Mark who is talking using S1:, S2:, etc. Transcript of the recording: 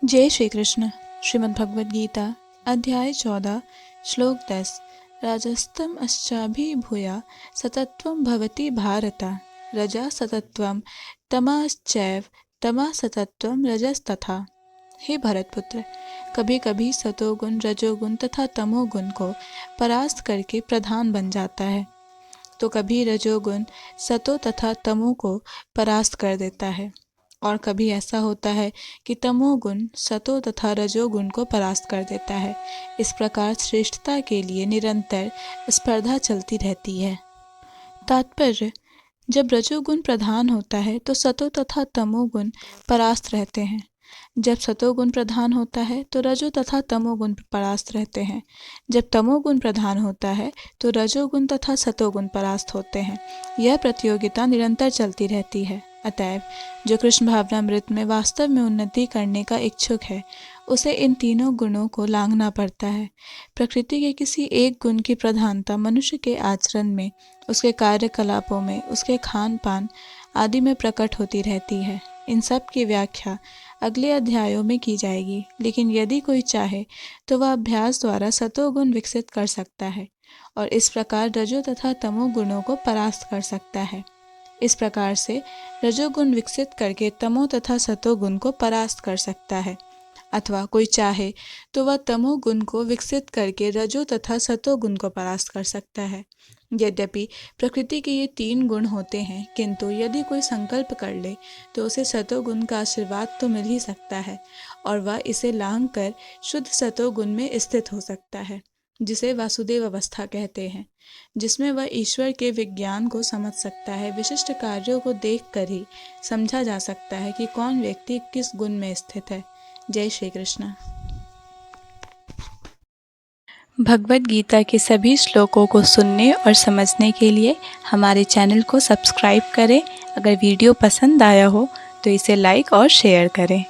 S1: जय श्री कृष्ण। श्रीमद् भगवद गीता अध्याय 14 श्लोक 10। राजस्तम अस्चाभिभूया सतत्वं भवति भारत। रजा सतत्वं तमश्चैव तमः सतत्वं रजस्तथा। हे भरतपुत्र, कभी कभी सतोगुण रजोगुण तथा तमोगुण को परास्त करके प्रधान बन जाता है, तो कभी रजोगुण सतो तथा तमो को परास्त कर देता है, और कभी ऐसा होता है कि तमोगुण सतो तथा रजोगुण को परास्त कर देता है। इस प्रकार श्रेष्ठता के लिए निरंतर स्पर्धा चलती रहती है। तात्पर्य: जब रजोगुण प्रधान होता है तो सतो तथा तमोगुण परास्त रहते हैं। जब सतोगुण प्रधान होता है तो रजो तथा तमोगुण परास्त रहते हैं। जब तमोगुण प्रधान होता है तो रजोगुण तथा सतोगुण परास्त होते हैं। यह प्रतियोगिता निरंतर चलती रहती है। अतएव जो कृष्ण भावनामृत में वास्तव में उन्नति करने का इच्छुक है, उसे इन तीनों गुणों को लांघना पड़ता है। प्रकृति के किसी एक गुण की प्रधानता मनुष्य के आचरण में, उसके कार्यकलापों में, उसके खान पान आदि में प्रकट होती रहती है। इन सब की व्याख्या अगले अध्यायों में की जाएगी, लेकिन यदि कोई चाहे तो वह अभ्यास द्वारा सतोगुण विकसित कर सकता है और इस प्रकार रजो तथा तमो गुणों को परास्त कर सकता है। इस प्रकार से रजोगुण विकसित करके तमो तथा सतोगुण को परास्त कर सकता है, अथवा कोई चाहे तो वह तमोगुण को विकसित करके रजो तथा सतोगुण को परास्त कर सकता है। यद्यपि प्रकृति के ये तीन गुण होते हैं, किंतु यदि कोई संकल्प कर ले तो उसे सतोगुण का आशीर्वाद तो मिल ही सकता है और वह इसे लांघ कर शुद्ध सतोगुण में स्थित हो सकता है, जिसे वासुदेव अवस्था कहते हैं, जिसमें वह ईश्वर के विज्ञान को समझ सकता है। विशिष्ट कार्यों को देखकर ही समझा जा सकता है कि कौन व्यक्ति किस गुण में स्थित है। जय श्री कृष्ण। भगवद गीता के सभी श्लोकों को सुनने और समझने के लिए हमारे चैनल को सब्सक्राइब करें। अगर वीडियो पसंद आया हो तो इसे लाइक और शेयर करें।